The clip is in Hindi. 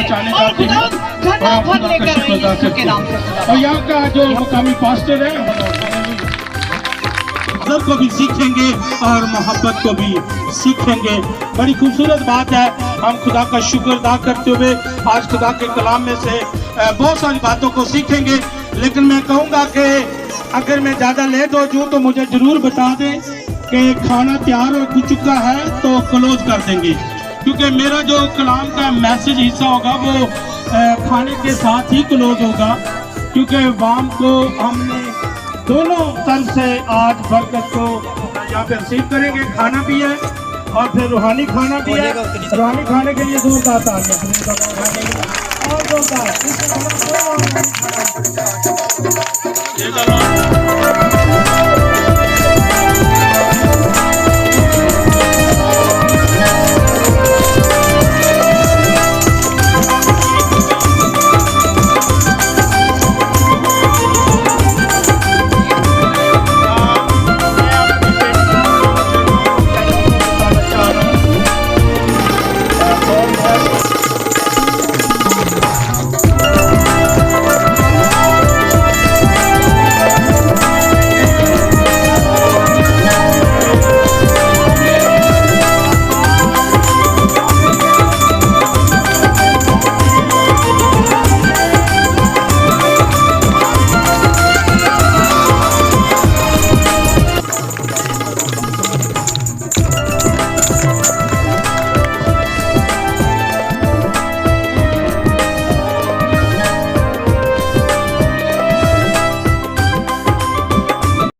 पहुँचाने जाते हैं और आप खुदा का शुक्र अदा करते हैं। और यहाँ का जो मुकामी पास्टर है अदब को भी सीखेंगे और मोहब्बत को भी सीखेंगे। बड़ी खूबसूरत बात है। हम खुदा का शुक्र अदा करते हुए आज खुदा के कलाम में से बहुत सारी बातों को सीखेंगे। लेकिन मैं कहूँगा कि अगर मैं ज़्यादा लेट हो जाऊँ तो मुझे ज़रूर बता दें कि खाना तैयार हो चुका है तो क्लोज कर देंगे, क्योंकि मेरा जो कलाम का मैसेज हिस्सा होगा वो खाने के साथ ही क्लोज होगा, क्योंकि वाम को हमने दोनों तरफ से आज बरकत को यहाँ पे रिसीव करेंगे। खाना भी है और फिर रूहानी खाना भी है। रूहानी खाने के लिए जोरदार तालियां और जोरदार